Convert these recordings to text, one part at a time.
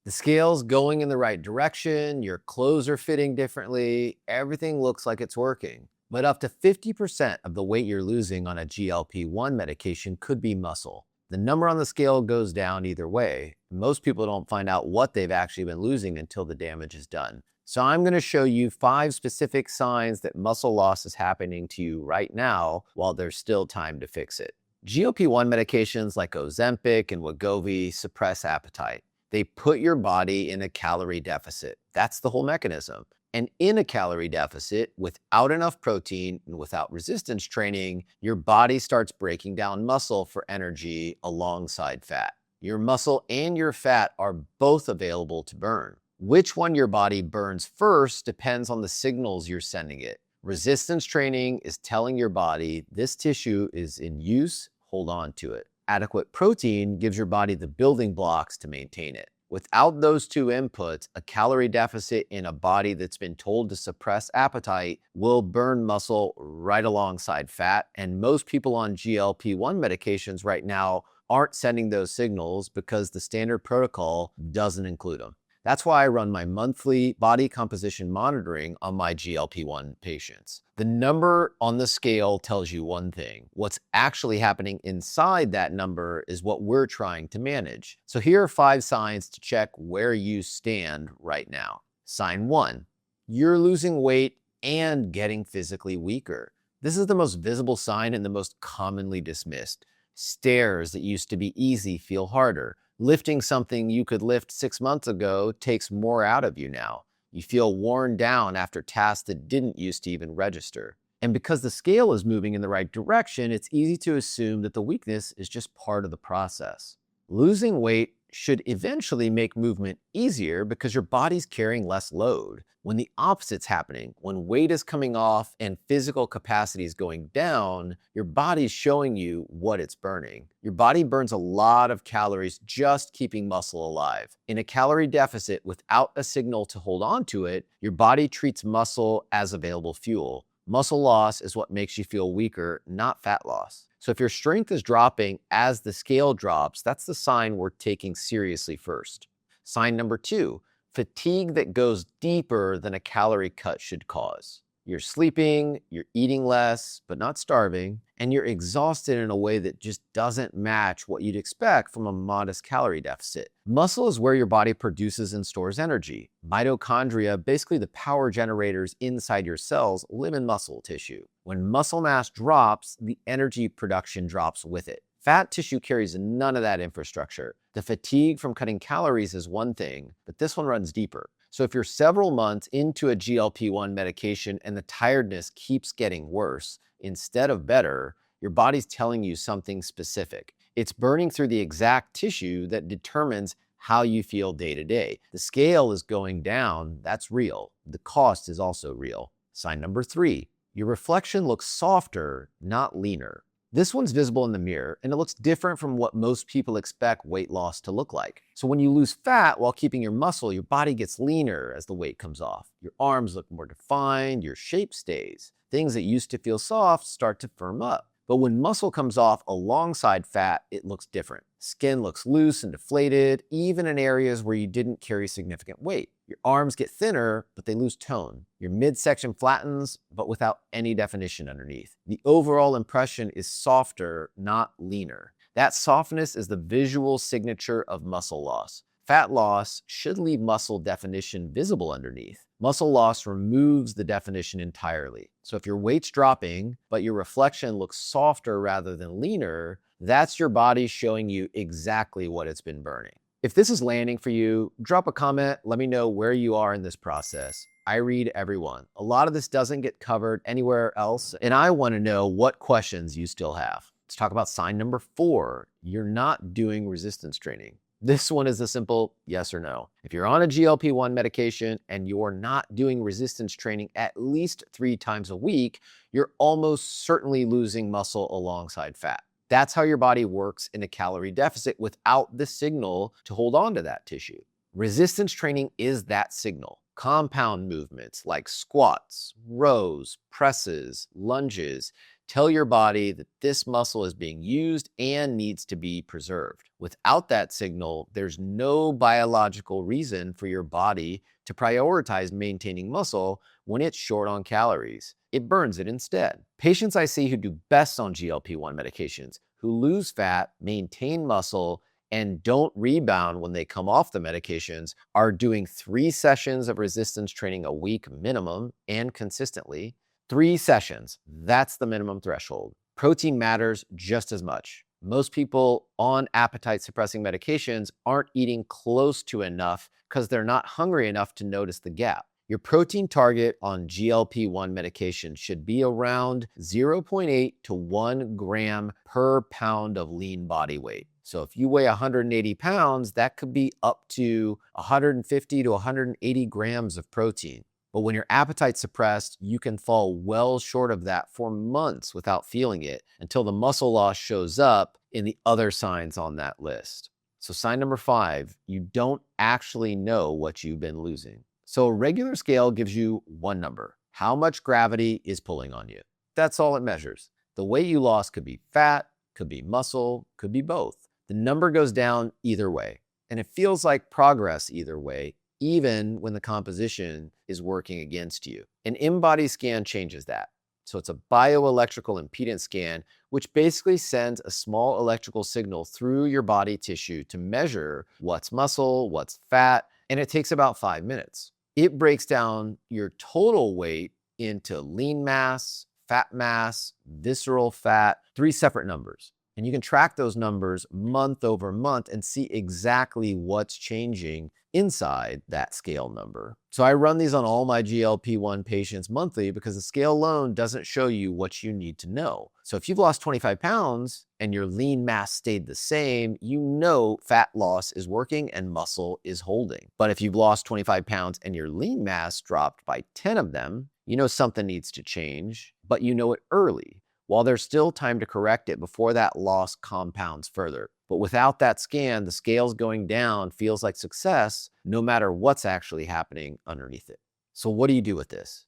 The scale's going in the right direction, your clothes are fitting differently, everything looks like it's working. But up to 50% of the weight you're losing on a GLP-1 medication could be muscle. The number on the scale goes down either way. Most people don't find out what they've actually been losing until the damage is done. So I'm going to show you 5 specific signs that muscle loss is happening to you right now while there's still time to fix it. GLP-1 medications like Ozempic and Wegovy suppress appetite. They put your body in a calorie deficit. That's the whole mechanism. And in a calorie deficit, without enough protein and without resistance training, your body starts breaking down muscle for energy alongside fat. Your muscle and your fat are both available to burn. Which one your body burns first depends on the signals you're sending it. Resistance training is telling your body this tissue is in use, hold on to it. Adequate protein gives your body the building blocks to maintain it. Without those two inputs, a calorie deficit in a body that's been told to suppress appetite will burn muscle right alongside fat. And most people on GLP-1 medications right now aren't sending those signals because the standard protocol doesn't include them. That's why I run my monthly body composition monitoring on my GLP-1 patients. The number on the scale tells you one thing. What's actually happening inside that number is what we're trying to manage. So here are 5 signs to check where you stand right now. Sign 1, you're losing weight and getting physically weaker. This is the most visible sign and the most commonly dismissed. Stairs that used to be easy feel harder. Lifting something you could lift 6 months ago takes more out of you now. You feel worn down after tasks that didn't used to even register. And because the scale is moving in the right direction, it's easy to assume that the weakness is just part of the process. Losing weight should eventually make movement easier because your body's carrying less load. When the opposite's happening, when weight is coming off and physical capacity is going down, your body's showing you what it's burning. Your body burns a lot of calories just keeping muscle alive. In a calorie deficit without a signal to hold on to it, your body treats muscle as available fuel. Muscle loss is what makes you feel weaker, not fat loss. So if your strength is dropping as the scale drops, that's the sign we're taking seriously first. Sign number 2, fatigue that goes deeper than a calorie cut should cause. You're sleeping, you're eating less, but not starving, and you're exhausted in a way that just doesn't match what you'd expect from a modest calorie deficit. Muscle is where your body produces and stores energy. Mitochondria, basically the power generators inside your cells, live in muscle tissue. When muscle mass drops, the energy production drops with it. Fat tissue carries none of that infrastructure. The fatigue from cutting calories is one thing, but this one runs deeper. So if you're several months into a GLP-1 medication and the tiredness keeps getting worse instead of better, your body's telling you something specific. It's burning through the exact tissue that determines how you feel day to day. The scale is going down, that's real. The cost is also real. Sign number 3, your reflection looks softer, not leaner. This one's visible in the mirror, and it looks different from what most people expect weight loss to look like. So when you lose fat while keeping your muscle, your body gets leaner as the weight comes off. Your arms look more defined, your shape stays. Things that used to feel soft start to firm up. But when muscle comes off alongside fat, it looks different. Skin looks loose and deflated, even in areas where you didn't carry significant weight. Your arms get thinner, but they lose tone. Your midsection flattens, but without any definition underneath. The overall impression is softer, not leaner. That softness is the visual signature of muscle loss. Fat loss should leave muscle definition visible underneath. Muscle loss removes the definition entirely. So if your weight's dropping, but your reflection looks softer rather than leaner, that's your body showing you exactly what it's been burning. If this is landing for you, drop a comment, let me know where you are in this process. I read everyone. A lot of this doesn't get covered anywhere else, and I want to know what questions you still have. Let's talk about sign number 4. You're not doing resistance training. This one is a simple yes or no. If you're on a GLP-1 medication and you're not doing resistance training at least 3 times a week, you're almost certainly losing muscle alongside fat. That's how your body works in a calorie deficit without the signal to hold on to that tissue. Resistance training is that signal. Compound movements like squats, rows, presses, lunges tell your body that this muscle is being used and needs to be preserved. Without that signal, there's no biological reason for your body to prioritize maintaining muscle when it's short on calories. It burns it instead. Patients I see who do best on GLP-1 medications, who lose fat, maintain muscle, and don't rebound when they come off the medications, are doing 3 sessions of resistance training a week minimum and consistently. 3 sessions, that's the minimum threshold. Protein matters just as much. Most people on appetite-suppressing medications aren't eating close to enough because they're not hungry enough to notice the gap. Your protein target on GLP-1 medication should be around 0.8 to 1 gram per pound of lean body weight. So if you weigh 180 pounds, that could be up to 150 to 180 grams of protein. But when your appetite suppressed, you can fall well short of that for months without feeling it until the muscle loss shows up in the other signs on that list. So sign number 5, you don't actually know what you've been losing. So a regular scale gives you one number, how much gravity is pulling on you. That's all it measures. The weight you lost could be fat, could be muscle, could be both. The number goes down either way, and it feels like progress either way, even when the composition is working against you. An in-body scan changes that. So it's a bioelectrical impedance scan, which basically sends a small electrical signal through your body tissue to measure what's muscle, what's fat, and it takes about 5 minutes. It breaks down your total weight into lean mass, fat mass, visceral fat, 3 separate numbers. And you can track those numbers month over month and see exactly what's changing inside that scale number. So I run these on all my GLP-1 patients monthly because the scale alone doesn't show you what you need to know. So if you've lost 25 pounds and your lean mass stayed the same, you know fat loss is working and muscle is holding. But if you've lost 25 pounds and your lean mass dropped by 10 of them, you know something needs to change, but you know it early, while there's still time to correct it before that loss compounds further. But without that scan, the scales going down feels like success no matter what's actually happening underneath it. So what do you do with this?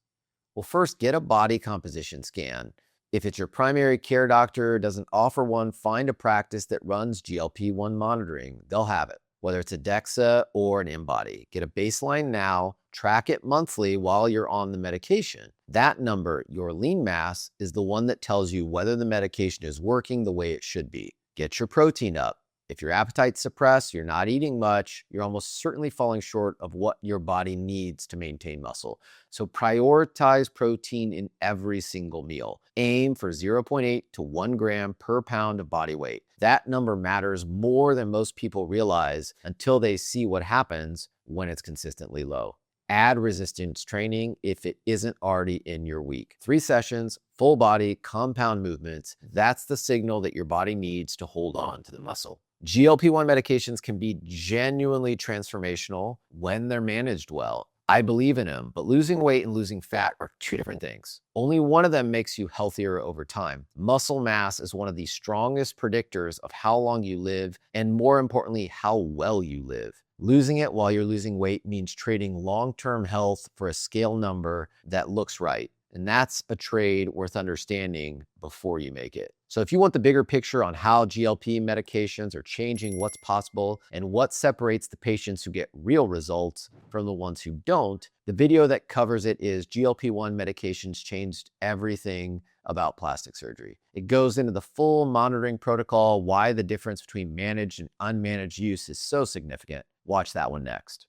Well, first, get a body composition scan. If it's your primary care doctor doesn't offer one, find a practice that runs GLP-1 monitoring. They'll have it, whether it's a DEXA or an InBody. Get a baseline now, track it monthly while you're on the medication. That number, your lean mass, is the one that tells you whether the medication is working the way it should be. Get your protein up. If your appetite's suppressed, you're not eating much, you're almost certainly falling short of what your body needs to maintain muscle. So prioritize protein in every single meal. Aim for 0.8 to 1 gram per pound of body weight. That number matters more than most people realize until they see what happens when it's consistently low. Add resistance training if it isn't already in your week. 3 sessions, full body, compound movements. That's the signal that your body needs to hold on to the muscle. GLP-1 medications can be genuinely transformational when they're managed well. I believe in them, but losing weight and losing fat are 2 different things. Only one of them makes you healthier over time. Muscle mass is one of the strongest predictors of how long you live and, more importantly, how well you live. Losing it while you're losing weight means trading long-term health for a scale number that looks right. And that's a trade worth understanding before you make it. So if you want the bigger picture on how GLP medications are changing what's possible and what separates the patients who get real results from the ones who don't, the video that covers it is GLP-1 medications changed everything about plastic surgery. It goes into the full monitoring protocol, why the difference between managed and unmanaged use is so significant. Watch that one next.